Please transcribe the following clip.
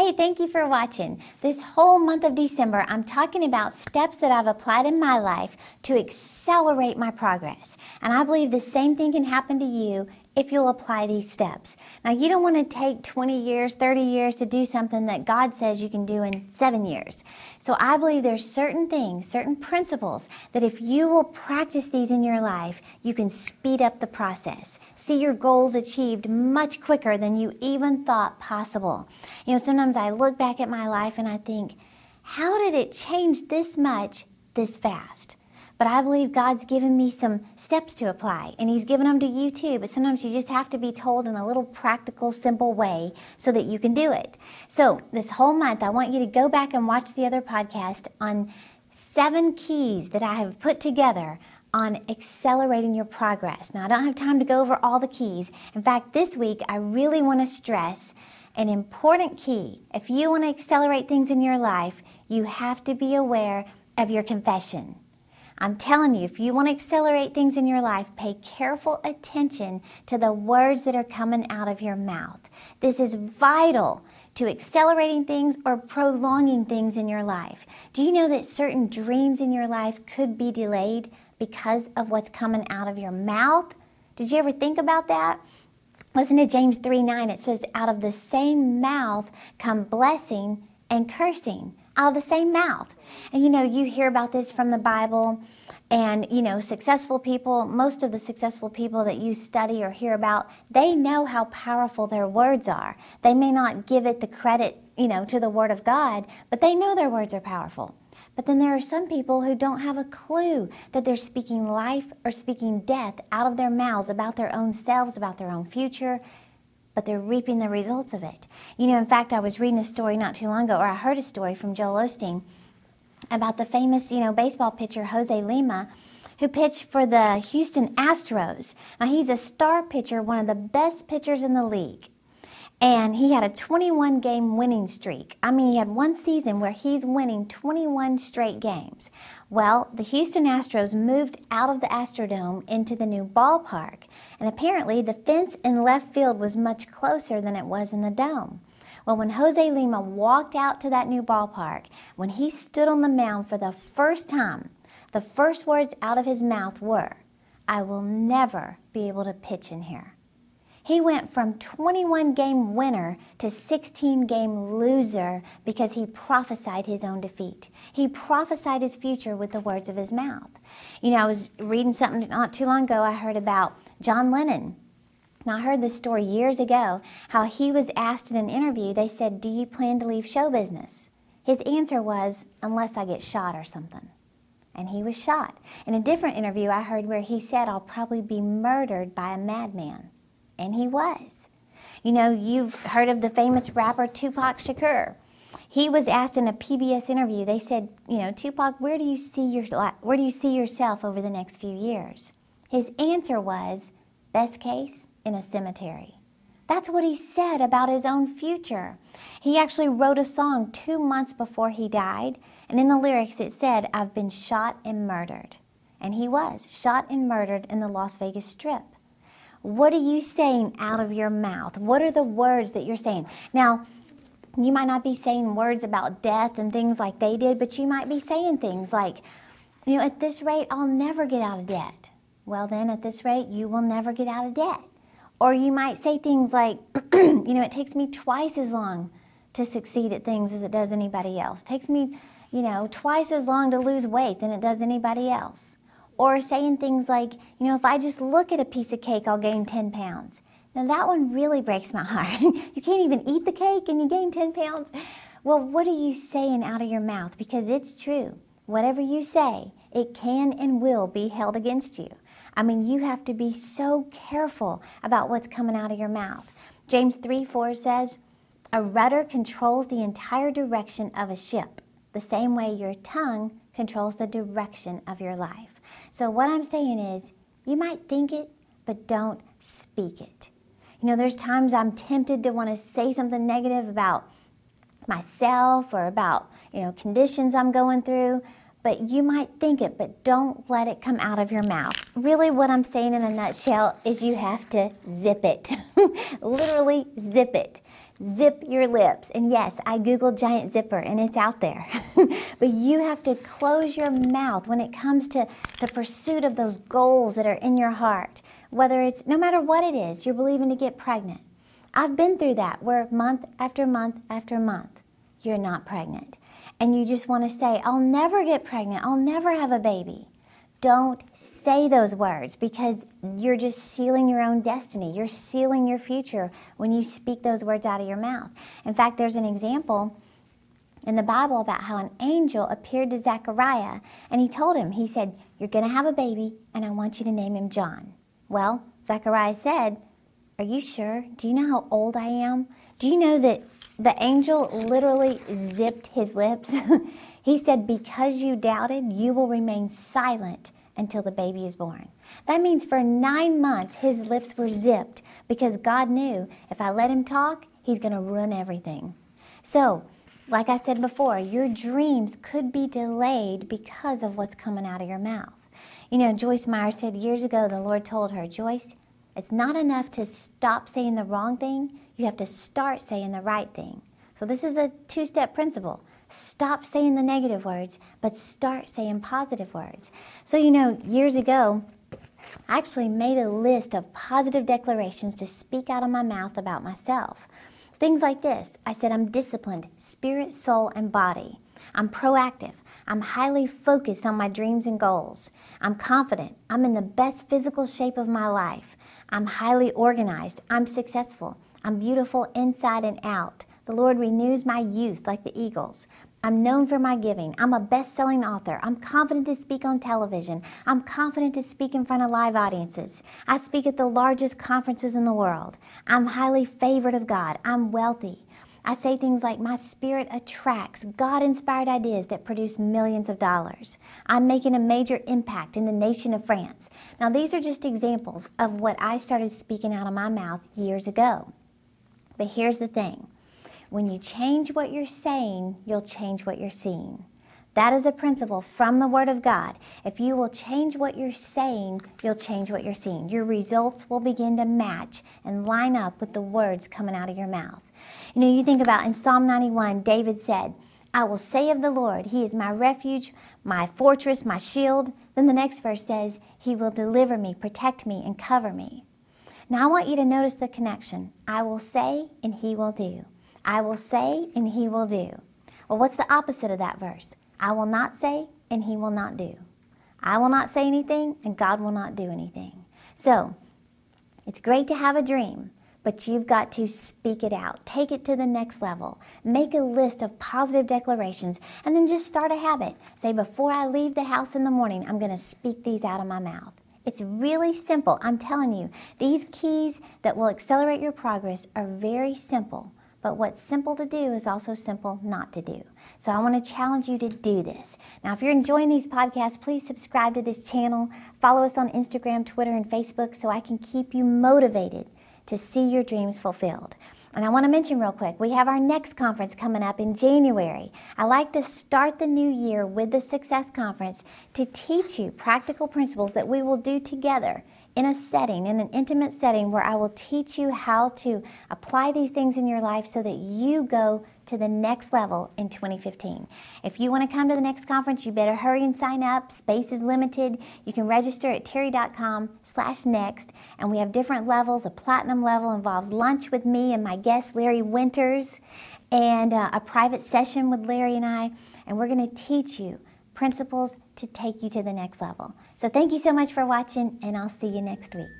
Hey, thank you for watching. This whole month of December, I'm talking about steps that I've applied in my life to accelerate my progress. And I believe the same thing can happen to you if you'll apply these steps. Now, you don't want to take 20 years, 30 years to do something that God says you can do in 7 years. So I believe there's certain things, certain principles that if you will practice these in your life, you can speed up the process. See your goals achieved much quicker than you even thought possible. You know, sometimes I look back at my life and I think, how did it change this much this fast? But I believe God's given me some steps to apply, and He's given them to you too. But sometimes you just have to be told in a little practical, simple way so that you can do it. So this whole month, I want you to go back and watch the other podcast on 7 keys that I have put together on accelerating your progress. Now, I don't have time to go over all the keys. In fact, this week, I really want to stress an important key. If you want to accelerate things in your life, you have to be aware of your confession. I'm telling you, if you want to accelerate things in your life, pay careful attention to the words that are coming out of your mouth. This is vital to accelerating things or prolonging things in your life. Do you know that certain dreams in your life could be delayed because of what's coming out of your mouth? Did you ever think about that? Listen to James 3:9. It says, out of the same mouth come blessing and cursing. Out of the same mouth. And you know, you hear about this from the Bible, and you know, successful people, most of the successful people that you study or hear about, they know how powerful their words are. They may not give it the credit, you know, to the Word of God, but they know their words are powerful. But then there are some people who don't have a clue that they're speaking life or speaking death out of their mouths about their own selves, about their own future, but they're reaping the results of it. You know, in fact, I was reading a story not too long ago, or I heard a story from Joel Osteen about the famous, you know, baseball pitcher Jose Lima, who pitched for the Houston Astros. Now, he's a star pitcher, one of the best pitchers in the league. And he had a 21-game winning streak. I mean, he had one season where he's winning 21 straight games. Well, the Houston Astros moved out of the Astrodome into the new ballpark. And apparently, the fence in left field was much closer than it was in the dome. Well, when Jose Lima walked out to that new ballpark, when he stood on the mound for the first time, the first words out of his mouth were, "I will never be able to pitch in here." He went from 21-game winner to 16-game loser because he prophesied his own defeat. He prophesied his future with the words of his mouth. You know, I was reading something not too long ago. I heard about John Lennon. Now, I heard this story years ago, how he was asked in an interview, they said, "Do you plan to leave show business?" His answer was, "Unless I get shot or something." And he was shot. In a different interview, I heard where he said, "I'll probably be murdered by a madman." And he was. You know, you've heard of the famous rapper Tupac Shakur. He was asked in a PBS interview, they said, you know, "Tupac, where do you see yourself over the next few years?" His answer was, "Best case, in a cemetery." That's what he said about his own future. He actually wrote a song 2 months before he died, and in the lyrics it said, "I've been shot and murdered." And he was shot and murdered in the Las Vegas Strip. What are you saying out of your mouth? What are the words that you're saying? Now, you might not be saying words about death and things like they did, but you might be saying things like, you know, "At this rate, I'll never get out of debt." Well, then, at this rate, you will never get out of debt. Or you might say things like, you know, "It takes me twice as long to succeed at things as it does anybody else. It takes me, you know, twice as long to lose weight than it does anybody else." Or saying things like, you know, "If I just look at a piece of cake, I'll gain 10 pounds. Now, that one really breaks my heart. You can't even eat the cake and you gain 10 pounds. Well, what are you saying out of your mouth? Because it's true. Whatever you say, it can and will be held against you. I mean, you have to be so careful about what's coming out of your mouth. James 3:4 says, "A rudder controls the entire direction of a ship. The same way your tongue controls the direction of your life." So what I'm saying is, you might think it, but don't speak it. You know, there's times I'm tempted to want to say something negative about myself or about, you know, conditions I'm going through, but you might think it, but don't let it come out of your mouth. Really, what I'm saying in a nutshell is you have to zip it. Literally zip it. zip your lips. And yes, I Googled giant zipper and it's out there. But you have to close your mouth when it comes to the pursuit of those goals that are in your heart. Whether it's, no matter what it is, you're believing to get pregnant. I've been through that where month after month after month, you're not pregnant. And you just want to say, I'll never get pregnant. I'll never have a baby. Don't say those words because you're just sealing your own destiny. You're sealing your future when you speak those words out of your mouth. In fact, there's an example in the Bible about how an angel appeared to Zechariah and he told him, he said, you're going to have a baby and I want you to name him John. Well, Zechariah said, are you sure? Do you know how old I am? Do you know that the angel literally zipped his lips? He said, because you doubted, you will remain silent until the baby is born. That means for 9 months, his lips were zipped because God knew if I let him talk, he's going to ruin everything. So, like I said before, your dreams could be delayed because of what's coming out of your mouth. You know, Joyce Meyer said years ago, the Lord told her, Joyce, it's not enough to stop saying the wrong thing. You have to start saying the right thing. So this is a 2-step principle. Stop saying the negative words, but start saying positive words. So, you know, years ago, I actually made a list of positive declarations to speak out of my mouth about myself. Things like this. I said, I'm disciplined, spirit, soul, and body. I'm proactive. I'm highly focused on my dreams and goals. I'm confident. I'm in the best physical shape of my life. I'm highly organized. I'm successful. I'm beautiful inside and out. The Lord renews my youth like the eagles. I'm known for my giving. I'm a best-selling author. I'm confident to speak on television. I'm confident to speak in front of live audiences. I speak at the largest conferences in the world. I'm highly favored of God. I'm wealthy. I say things like, my spirit attracts God-inspired ideas that produce millions of dollars. I'm making a major impact in the nation of France. Now, these are just examples of what I started speaking out of my mouth years ago. But here's the thing. When you change what you're saying, you'll change what you're seeing. That is a principle from the Word of God. If you will change what you're saying, you'll change what you're seeing. Your results will begin to match and line up with the words coming out of your mouth. You know, you think about in Psalm 91, David said, I will say of the Lord, He is my refuge, my fortress, my shield. Then the next verse says, He will deliver me, protect me, and cover me. Now I want you to notice the connection. I will say, and He will do. I will say, and He will do. Well, what's the opposite of that verse? I will not say, and He will not do. I will not say anything, and God will not do anything. So, it's great to have a dream, but you've got to speak it out. Take it to the next level. Make a list of positive declarations, and then just start a habit. Say, before I leave the house in the morning, I'm going to speak these out of my mouth. It's really simple. I'm telling you, these keys that will accelerate your progress are very simple. But what's simple to do is also simple not to do. So I want to challenge you to do this. Now, if you're enjoying these podcasts, please subscribe to this channel. Follow us on Instagram, Twitter, and Facebook so I can keep you motivated to see your dreams fulfilled. And I want to mention real quick, we have our next conference coming up in January. I like to start the new year with the Success Conference to teach you practical principles that we will do together in a setting, in an intimate setting where I will teach you how to apply these things in your life so that you go to the next level in 2015. If you want to come to the next conference, you better hurry and sign up. Space is limited. You can register at terri.com/next, and we have different levels. A platinum level involves lunch with me and my guest, Larry Winters, and a private session with Larry and I, and we're going to teach you principles to take you to the next level. So thank you so much for watching, and I'll see you next week.